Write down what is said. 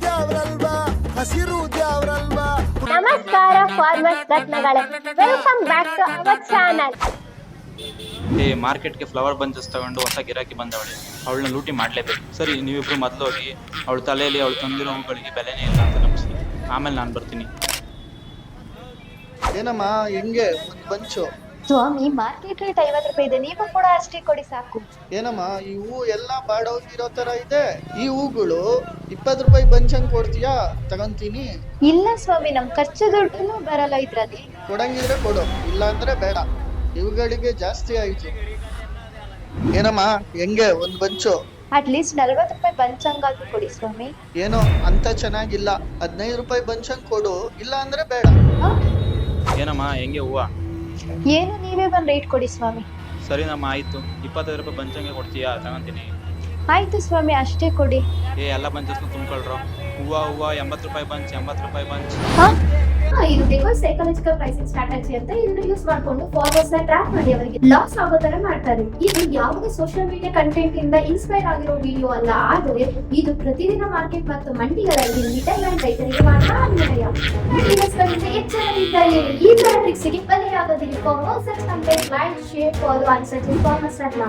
ದ್ಯಾವ್ರಲ್ವಾ ಹಸಿರು ದ್ಯಾವ್ರಲ್ವಾ. ನಮಸ್ಕಾರ ಫಾರ್ಮರ್ಸ್ ರತ್ನಗಳೇ, welcome back to our channel. ಮಾರ್ಕೆಟ್ಗೆ ಫ್ಲವರ್ ಬಂಚಸ್ ತಗೊಂಡು ಹೊಸ ಗಿರಾಕಿ ಬಂದವಳೆ, ಅವಳನ್ನ ಲೂಟಿ ಮಾಡ್ಲೇಬೇಕು. ಸರಿ, ನೀವಿಬ್ರು ಮೊದಲು ಹೋಗಿ ಅವಳ ತಲೆಯಲ್ಲಿ ಅವಳು ತಂದಿರೋ ಹೂಗಳಿಗೆ ಬೆಲೆನೇ ಇಲ್ಲ ಅಂತ ನಂಬಿಸಿ, ಆಮೇಲೆ ನಾನು ಬರ್ತೀನಿ. ಏನಮ್ಮ ಹೆಂಗೆ ಒಂದ್ ಬಂಚು? ಸ್ವಾಮಿ, ಮಾರ್ಕೆಟ್ ರೇಟ್ 50 ರೂಪಾಯಿ ಇದೆ, ನೀವು ಕೂಡ ಅಷ್ಟೇ ಕೊಡಿ ಸಾಕು. ಏನಮ್ಮ ಈ ಹೂ ಎಲ್ಲ ಬಾಡೋಗಿರೋ ತರ ಇದೆ, ಈ ಹೂಗಳು 20 ರೂಪಾಯಿ ಬಂಚ್ ಹಂಗ್ ಕೊಡ್ತೀಯಾ? ತಗೊಂತೀನಿ. ಇಲ್ಲ ಸ್ವಾಮಿ, ನಮ್ ಖರ್ಚು ದುಡ್ಡು ಬರಲ್ಲ ಇದ್ರಲ್ಲಿ. ಕೊಡಂಗಿದ್ರೆ ಕೊಡು, ಇಲ್ಲ ಅಂದ್ರೆ ಬೇಡ. ಇವುಗಳಿಗೆ ಜಾಸ್ತಿ ಆಯ್ತು. ಏನಮ್ಮ ಹೆಂಗೆ ಒಂದ್ ಬಂಚು? ಅಟ್ಲೀಸ್ಟ್ 40 ರೂಪಾಯಿ ಬಂಚ್ ಹಂಗಾದ್ರೂ ಕೊಡಿ ಸ್ವಾಮಿ. ಏನೋ ಅಂತ ಚೆನ್ನಾಗಿಲ್ಲ, 15 ರೂಪಾಯಿ ಬಂಚ್ ಹಂಗ್ ಕೊಡು, ಇಲ್ಲ ಅಂದ್ರೆ ಬೇಡ. ಏನಮ್ಮ ಹೆಂಗೆ ಹೂವು? ಏನು ನೀವೇ ಬಂದ್ ರೇಟ್ ಕೊಡಿ ಸ್ವಾಮಿ. ಸರಿನಮ್ಮ, ಆಯಿತು. 25 ರೂಪಾಯಿ ಬಂಚಂಗೆ ಕೊಡ್ತೀಯಾ? ತಗೊಂತೀನಿ. ಆಯ್ತು ಸ್ವಾಮಿ, ಅಷ್ಟೇ ಕೊಡಿ. ಎಲ್ಲ ಬಂಚಸ್ನು ತುಂಬ್ಕೊಳ್ರು. ಹೂವು 80 ರೂಪಾಯಿ ಬಂಚ್, 80 ರೂಪಾಯಿ ಬಂಚ್. ಇದು ಡೆಕೋ ಸೈಕಾಲಜಿಕಲ್ ಪ್ರೈಸಿಂಗ್ ಸ್ಟ್ರಾಟಜಿ ಅಂತ ಇದನ್ನ ಯೂಸ್ ಮಾಡ್ಕೊಂಡು ಫಾಲೋವರ್ಸ್ ನ ಟ್ರ್ಯಾಕ್ ಮಾಡಿ ಅವರಿಗೆ ಲಾಸ್ ಆಗೋ ತರ ಮಾಡ್ತಾರೆ. ಇದು ಯಾವುದೇ ಸೋಷಿಯಲ್ ಮೀಡಿಯಾ ಕಂಟೆಂಟ್ ಇಂದ ಇನ್ಸ್ಪೈರ್ ಆಗಿರೋ ವಿಡಿಯೋ ಅಲ್ಲ, ಆದರೆ ಇದು ಪ್ರತಿದಿನ ಮಾರ್ಕೆಟ್ ಮತ್ತು ಮಂಡಿಗಳಲ್ಲಿ ಮಿಡಲ್ ಮ್ಯಾನ್ ರೈತರಿಗೆ ಮಾಡುವ ಅನ್ಯಾಯ. ಎಚ್ಚರದಿಂದಲೇ ಈ ತರ ಟ್ರಿಕ್ಸ್ ಗೆ ಬಲಿಯಾಗದಿರಿ. For more such content, like, share, follow and suggest farmers Ratna.